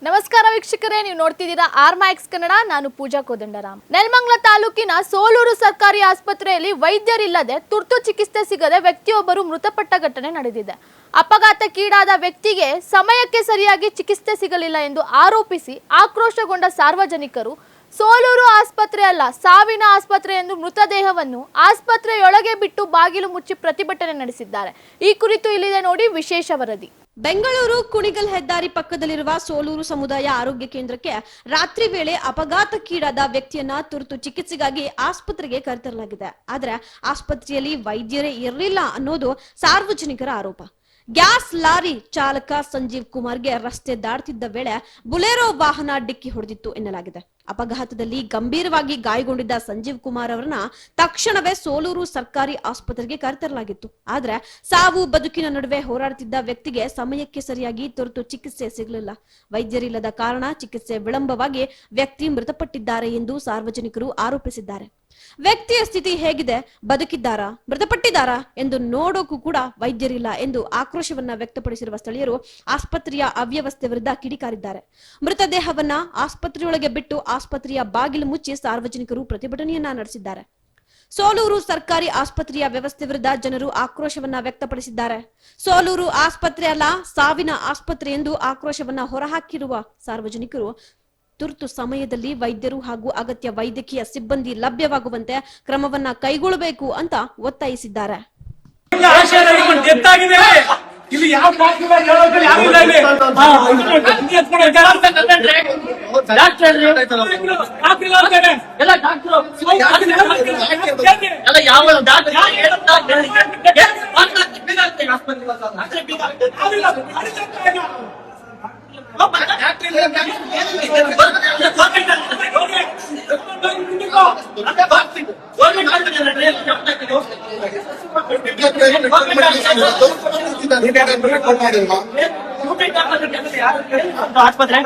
ನಮಸ್ಕಾರ ವೀಕ್ಷಕರೇ, ನೀವು ನೋಡ್ತಿದ್ದೀರಾ ಆರ್ಮ್ಯಾಕ್ಸ್ ಕನ್ನಡ. ನಾನು ಪೂಜಾ ಕೋದಂಡರಾಮ್. ನೆಲಮಂಗಲ ತಾಲೂಕಿನ ಸೋಲೂರು ಸರ್ಕಾರಿ ಆಸ್ಪತ್ರೆಯಲ್ಲಿ ವೈದ್ಯರಿಲ್ಲದೆ ತುರ್ತು ಚಿಕಿತ್ಸೆ ಸಿಗದೆ ವ್ಯಕ್ತಿಯೊಬ್ಬರು ಮೃತಪಟ್ಟ ಘಟನೆ ನಡೆದಿದೆ. ಅಪಘಾತಕ್ಕೀಡಾದ ವ್ಯಕ್ತಿಗೆ ಸಮಯಕ್ಕೆ ಸರಿಯಾಗಿ ಚಿಕಿತ್ಸೆ ಸಿಗಲಿಲ್ಲ ಎಂದು ಆರೋಪಿಸಿ ಆಕ್ರೋಶಗೊಂಡ ಸಾರ್ವಜನಿಕರು ಸೋಲೂರು ಆಸ್ಪತ್ರೆ ಅಲ್ಲ, ಸಾವಿನ ಆಸ್ಪತ್ರೆ ಎಂದು ಮೃತದೇಹವನ್ನು ಆಸ್ಪತ್ರೆಯೊಳಗೆ ಬಿಟ್ಟು ಬಾಗಿಲು ಮುಚ್ಚಿ ಪ್ರತಿಭಟನೆ ನಡೆಸಿದ್ದಾರೆ. ಈ ಕುರಿತು ಇಲ್ಲಿದೆ ನೋಡಿ ವಿಶೇಷ ವರದಿ. ಬೆಂಗಳೂರು ಕುಣಿಗಲ್ ಹೆದ್ದಾರಿ ಪಕ್ಕದಲ್ಲಿರುವ ಸೋಲೂರು ಸಮುದಾಯ ಆರೋಗ್ಯ ಕೇಂದ್ರಕ್ಕೆ ರಾತ್ರಿ ವೇಳೆ ಅಪಘಾತಕ್ಕೀಡಾದ ವ್ಯಕ್ತಿಯನ್ನ ತುರ್ತು ಚಿಕಿತ್ಸೆಗಾಗಿ ಆಸ್ಪತ್ರೆಗೆ ಕರೆತರಲಾಗಿದೆ. ಆದರೆ ಆಸ್ಪತ್ರೆಯಲ್ಲಿ ವೈದ್ಯರೇ ಇರಲಿಲ್ಲ ಅನ್ನೋದು ಸಾರ್ವಜನಿಕರ ಆರೋಪ. ಗ್ಯಾಸ್ ಲಾರಿ ಚಾಲಕ ಸಂಜೀವ್ ಕುಮಾರ್ಗೆ ರಸ್ತೆ ದಾಟ್ತಿದ್ದ ವೇಳೆ ಬುಲೆರೋ ವಾಹನ ಡಿಕ್ಕಿ ಹೊಡೆದಿತ್ತು ಎನ್ನಲಾಗಿದೆ. ಅಪಘಾತದಲ್ಲಿ ಗಂಭೀರವಾಗಿ ಗಾಯಗೊಂಡಿದ್ದ ಸಂಜೀವ್ ಕುಮಾರ್ ಅವರನ್ನ ತಕ್ಷಣವೇ ಸೋಲೂರು ಸರ್ಕಾರಿ ಆಸ್ಪತ್ರೆಗೆ ಕರೆತರಲಾಗಿತ್ತು. ಆದ್ರೆ ಸಾವು ಬದುಕಿನ ನಡುವೆ ಹೋರಾಡುತ್ತಿದ್ದ ವ್ಯಕ್ತಿಗೆ ಸಮಯಕ್ಕೆ ಸರಿಯಾಗಿ ತುರ್ತು ಚಿಕಿತ್ಸೆ ಸಿಗಲಿಲ್ಲ. ವೈದ್ಯರಿಲ್ಲದ ಕಾರಣ ಚಿಕಿತ್ಸೆ ವಿಳಂಬವಾಗಿ ವ್ಯಕ್ತಿ ಮೃತಪಟ್ಟಿದ್ದಾರೆ ಎಂದು ಸಾರ್ವಜನಿಕರು ಆರೋಪಿಸಿದ್ದಾರೆ. ವ್ಯಕ್ತಿಯ ಸ್ಥಿತಿ ಹೇಗಿದೆ, ಬದುಕಿದ್ದಾರಾ, ಮೃತಪಟ್ಟಿದ್ದಾರಾ ಎಂದು ನೋಡೋಕು ಕೂಡ ವೈದ್ಯರಿಲ್ಲ ಎಂದು ಆಕ್ರೋಶವನ್ನ ವ್ಯಕ್ತಪಡಿಸಿರುವ ಸ್ಥಳೀಯರು ಆಸ್ಪತ್ರೆಯ ಅವ್ಯವಸ್ಥೆ ವಿರುದ್ಧ ಕಿಡಿಕಾರಿದ್ದಾರೆ. ಮೃತದೇಹವನ್ನ ಆಸ್ಪತ್ರೆಯೊಳಗೆ ಬಿಟ್ಟು ಆಸ್ಪತ್ರೆಯ ಬಾಗಿಲು ಮುಚ್ಚಿ ಸಾರ್ವಜನಿಕರು ಪ್ರತಿಭಟನೆಯನ್ನ ನಡೆಸಿದ್ದಾರೆ. ಸೋಲೂರು ಸರ್ಕಾರಿ ಆಸ್ಪತ್ರೆಯ ವ್ಯವಸ್ಥೆ ವಿರುದ್ಧ ಜನರು ಆಕ್ರೋಶವನ್ನ ವ್ಯಕ್ತಪಡಿಸಿದ್ದಾರೆ. ಸೋಲೂರು ಆಸ್ಪತ್ರೆ ಅಲ್ಲ, ಸಾವಿನ ಆಸ್ಪತ್ರೆ ಎಂದು ಆಕ್ರೋಶವನ್ನ ಹೊರಹಾಕಿರುವ ಸಾರ್ವಜನಿಕರು ತುರ್ತು ಸಮಯದಲ್ಲಿ ವೈದ್ಯರು ಹಾಗೂ ಅಗತ್ಯ ವೈದ್ಯಕೀಯ ಸಿಬ್ಬಂದಿ ಲಭ್ಯವಾಗುವಂತೆ ಕ್ರಮವನ್ನ ಕೈಗೊಳ್ಳಬೇಕು ಅಂತ ಒತ್ತಾಯಿಸಿದ್ದಾರೆ. ಇಲ್ಲಿ ಯಾವ ಆಸ್ಪತ್ರೆ